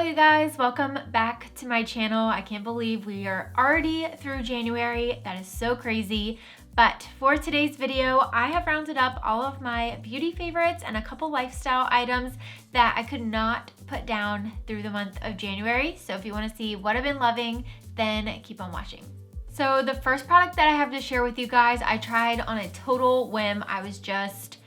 you guys, welcome back to my channel. I can't believe we are already through January. That is so crazy. But for today's video, I have rounded up all of my beauty favorites and a couple lifestyle items that I could not put down through the month of January. So if you want to see what I've been loving, then keep on watching. So the first product that I have to share with you guys, I tried on a total whim. I was just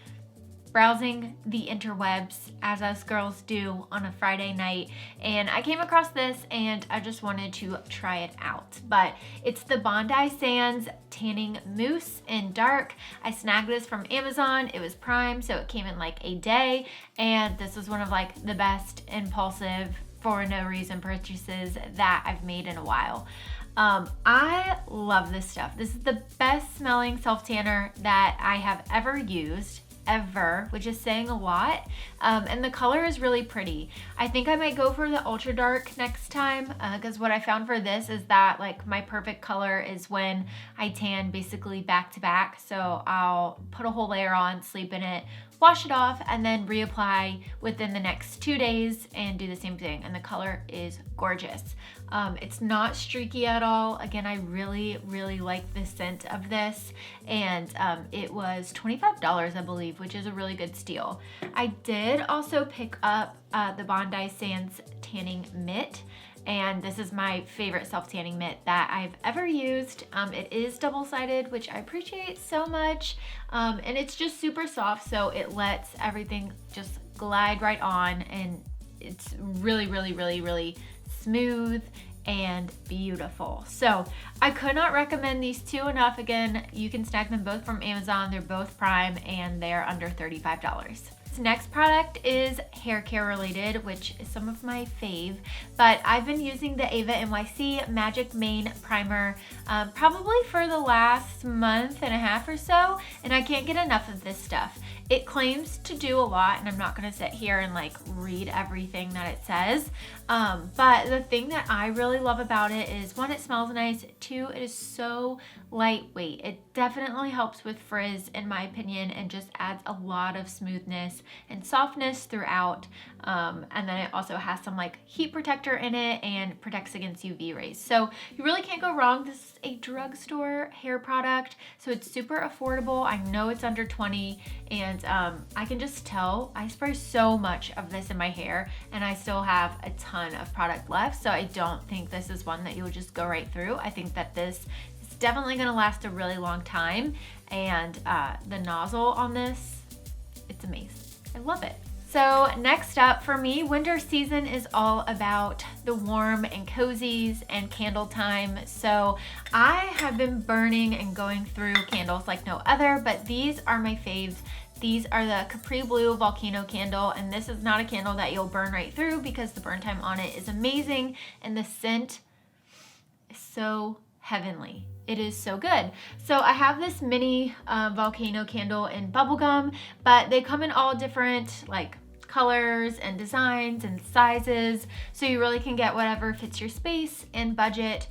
browsing the interwebs as us girls do on a Friday night, and I came across this and I just wanted to try it out. But it's the Bondi Sands Tanning Mousse in dark. I snagged this from Amazon. It was Prime, so it came in like a day, and this was one of like the best impulsive for no reason purchases that I've made in a while. I love this stuff. This is the best smelling self tanner that I have ever used. Which is saying a lot, and the color is really pretty. I think I might go for the ultra dark next time, because what I found for this is that like my perfect color is when I tan basically back to back. So I'll put a whole layer on, sleep in it, wash it off, and then reapply within the next 2 days and do the same thing, and the color is gorgeous. It's not streaky at all. Again, I really like the scent of this, and it was $25, I believe, which is a really good steal. I did also pick up the Bondi Sands tanning mitt, and this is my favorite self-tanning mitt that I've ever used. It is double-sided, which I appreciate so much, and it's just super soft, so it lets everything just glide right on, and it's really smooth and beautiful. So I could not recommend these two enough. Again, you can snag them both from Amazon. They're both Prime and they're under $35. This next product is hair care related, which is some of my fave, but I've been using the Ava NYC Magic Mane Primer probably for the last month and a half or so, and I can't get enough of this stuff. It claims to do a lot, and I'm not going to sit here and like read everything that it says, but the thing that I really love about it is, one, it smells nice, two, it is so lightweight. It definitely helps with frizz in my opinion, and just adds a lot of smoothness and softness throughout, and then it also has some like heat protector in it and protects against UV rays. So you really can't go wrong. This is a drugstore hair product, so it's super affordable. I know it's under 20, and I can just tell I spray so much of this in my hair, and I still have a ton of product left, so I don't think this is one that you would just go right through. I think that this is definitely going to last a really long time, and the nozzle on this, it's amazing. I love it. So next up for me, winter season is all about the warm and cozies and candle time. So I have been burning and going through candles like no other, but these are my faves. These are the Capri Blue Volcano Candle, and this is not a candle that you'll burn right through because the burn time on it is amazing, and the scent is so heavenly. It is so good. So I have this mini volcano candle in bubblegum, but they come in all different like colors and designs and sizes, so you really can get whatever fits your space and budget.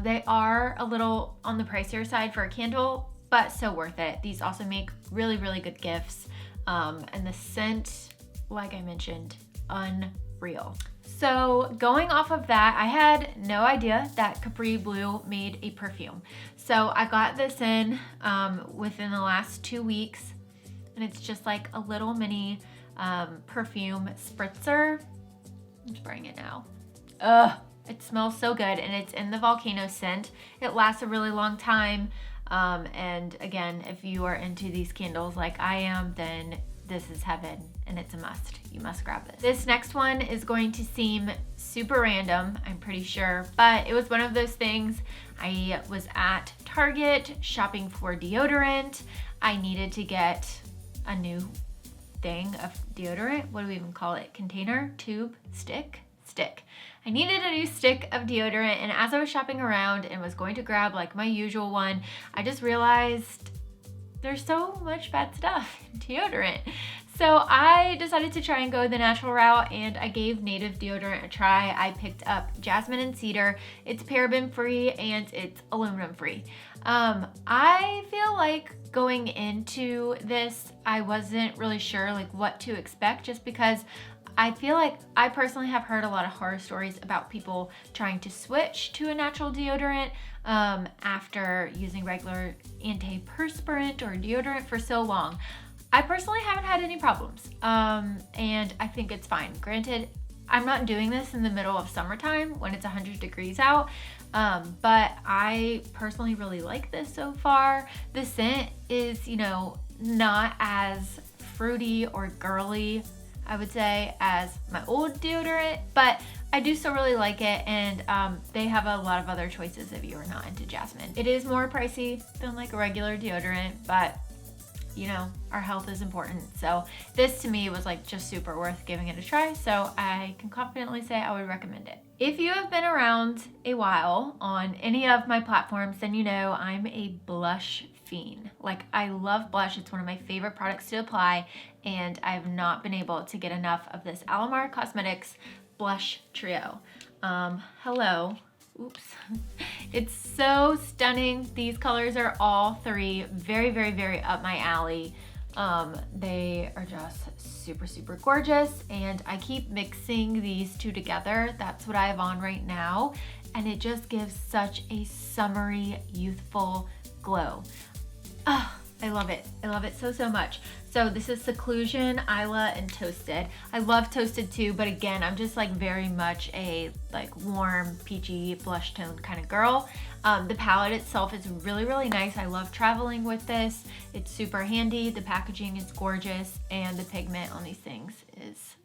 They are a little on the pricier side for a candle, but so worth it. These also make really good gifts, and the scent, like I mentioned, unreal. So going off of that, I had no idea that Capri Blue made a perfume. So I got this in within the last 2 weeks, and it's just like a little mini perfume spritzer. I'm spraying it now. It smells so good, and it's in the volcano scent. It lasts a really long time, and again, if you are into these candles like I am, then this is heaven, and it's a must. You must grab this. This next one is going to seem super random, I'm pretty sure, but it was one of those things. I was at Target shopping for deodorant. I needed to get a new thing of deodorant. What do we even call it? Container? Tube? Stick? I needed a new stick of deodorant, and as I was shopping around and was going to grab like my usual one, I just realized there's so much bad stuff in deodorant. So I decided to try and go the natural route, and I gave native deodorant a try. I picked up Jasmine and Cedar. It's paraben free and it's aluminum free. I feel like going into this, I wasn't really sure like what to expect, just because I feel like I personally have heard a lot of horror stories about people trying to switch to a natural deodorant after using regular antiperspirant or deodorant for so long. I personally haven't had any problems, and I think it's fine. Granted, I'm not doing this in the middle of summertime when it's 100 degrees out, but I personally really like this so far. The scent is, you know, not as fruity or girly, I would say, as my old deodorant, but I do still really like it, and they have a lot of other choices if you are not into jasmine. It is more pricey than like a regular deodorant, but you know, our health is important. So this to me was like just super worth giving it a try. So I can confidently say I would recommend it. If you have been around a while on any of my platforms, then you know I'm a blush fiend. Like, I love blush. It's one of my favorite products to apply, and I've not been able to get enough of this Alamar Cosmetics blush trio. Hello. Oops. It's so stunning. These colors are all three very, very, very up my alley. They are just super, super gorgeous, and I keep mixing these two together. That's what I have on right now, and it just gives such a summery, youthful glow. Oh, I love it. I love it so, so much. So this is Seclusion, Isla, and Toasted. I love Toasted too, but again, I'm just like very much a like warm, peachy blush tone kind of girl. The palette itself is really, really nice. I love traveling with this. It's super handy. The packaging is gorgeous, and the pigment on these things is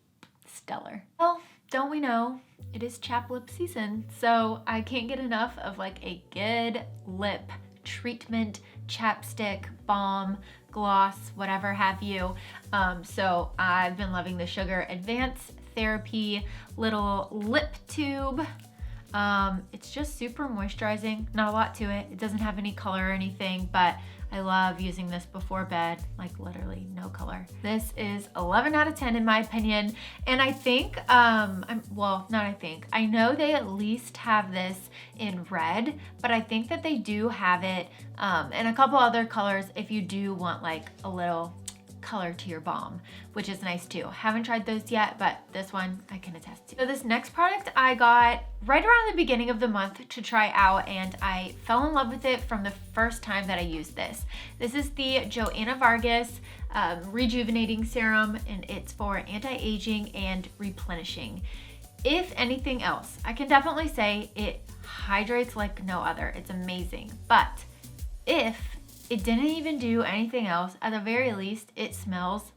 stellar. Well, don't we know it is chap lip season, so I can't get enough of like a good lip treatment, chapstick, balm, gloss, whatever have you. So I've been loving the Sugar Advanced Therapy little lip tube. It's just super moisturizing, not a lot to it. It doesn't have any color or anything, but I love using this before bed, like literally no color. This is 11 out of 10 in my opinion. And I think, I know they at least have this in red, but I think that they do have it in a couple other colors if you do want like a little color to your balm, which is nice too. Haven't tried those yet, but this one I can attest to. So this next product I got right around the beginning of the month to try out, and I fell in love with it from the first time that I used this. This is the Joanna Vargas Rejuvenating Serum, and it's for anti-aging and replenishing. If anything else, I can definitely say it hydrates like no other. It's amazing. But if it didn't even do anything else, at the very least, it smells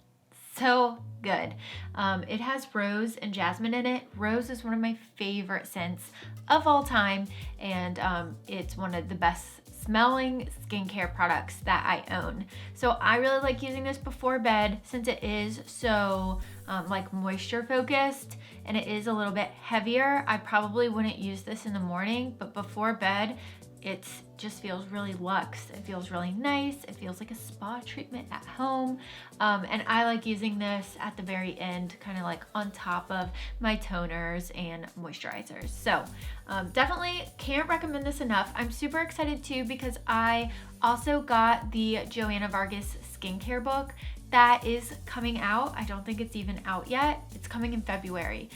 so good. It has rose and jasmine in it. Rose is one of my favorite scents of all time, and it's one of the best smelling skincare products that I own. So I really like using this before bed since it is so like moisture focused, and it is a little bit heavier. I probably wouldn't use this in the morning, but before bed, it just feels really luxe. It feels really nice. It feels like a spa treatment at home. And I like using this at the very end, kind of like on top of my toners and moisturizers. So definitely can't recommend this enough. I'm super excited too because I also got the Joanna Vargas skincare book that is coming out. I don't think it's even out yet. It's coming in February.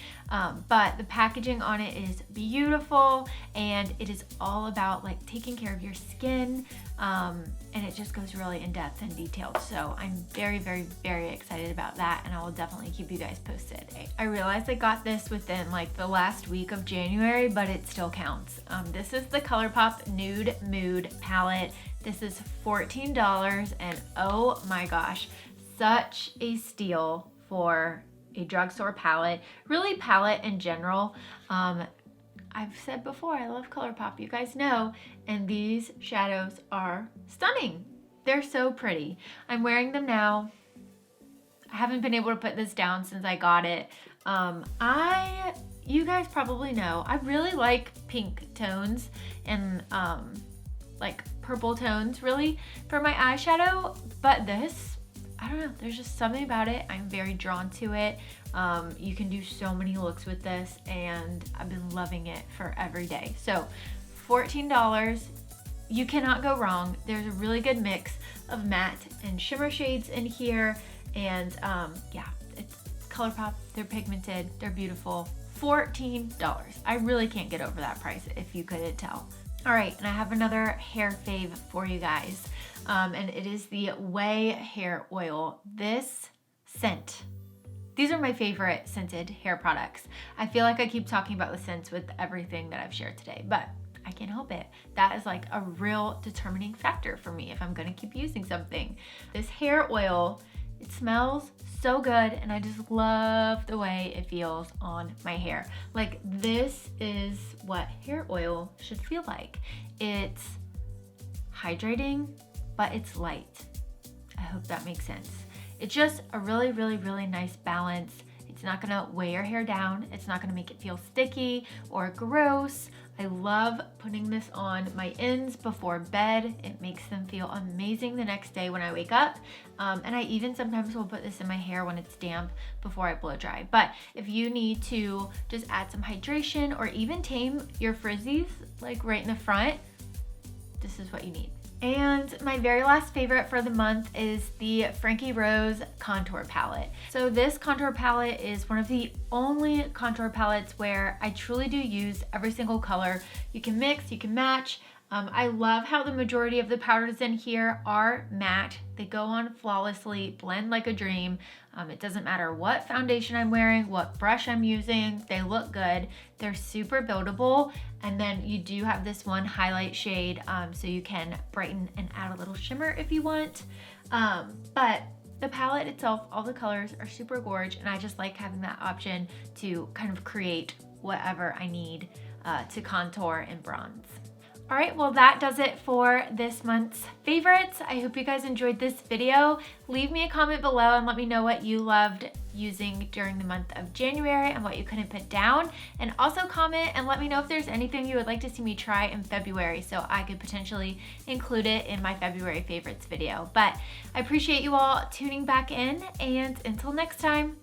But the packaging on it is beautiful, and it is all about like taking care of your skin. And it just goes really in depth and detailed. So I'm very, very, very excited about that, and I will definitely keep you guys posted. I realized I got this within like the last week of January, but it still counts. This is the ColourPop Nude Mood palette. This is $14, and oh my gosh, such a steal for a drugstore palette, really palette in general. I've said before, I love ColourPop, you guys know, and these shadows are stunning. They're so pretty. I'm wearing them now. I haven't been able to put this down since I got it. You guys probably know, I really like pink tones and like purple tones really for my eyeshadow, but this, I don't know, there's just something about it. I'm very drawn to it. You can do so many looks with this, and I've been loving it for every day. So $14, you cannot go wrong. There's a really good mix of matte and shimmer shades in here, and yeah, it's ColourPop, they're pigmented, they're beautiful. $14. I really can't get over that price if you couldn't tell. All right, and I have another hair fave for you guys, and it is the Way Hair Oil. This scent, these are my favorite scented hair products. I feel like I keep talking about the scents with everything that I've shared today, but I can't help it. That is like a real determining factor for me if I'm gonna keep using something. This hair oil, it smells so good, and I just love the way it feels on my hair. Like, this is what hair oil should feel like. It's hydrating, but it's light. I hope that makes sense. It's just a really, really, really nice balance. It's not gonna weigh your hair down. It's not gonna make it feel sticky or gross. I love putting this on my ends before bed. It makes them feel amazing the next day when I wake up. And I even sometimes will put this in my hair when it's damp before I blow dry. But if you need to just add some hydration or even tame your frizzies, like right in the front, this is what you need. And my very last favorite for the month is the Frankie Rose Contour Palette. So this contour palette is one of the only contour palettes where I truly do use every single color. You can mix, you can match. I love how the majority of the powders in here are matte. They go on flawlessly, blend like a dream. It doesn't matter what foundation I'm wearing, what brush I'm using, they look good. They're super buildable. And then you do have this one highlight shade, so you can brighten and add a little shimmer if you want. But the palette itself, all the colors are super gorge, and I just like having that option to kind of create whatever I need to contour and bronze. All right, well, that does it for this month's favorites. I hope you guys enjoyed this video. Leave me a comment below and let me know what you loved using during the month of January and what you couldn't put down. And also comment and let me know if there's anything you would like to see me try in February so I could potentially include it in my February favorites video. But I appreciate you all tuning back in, and until next time.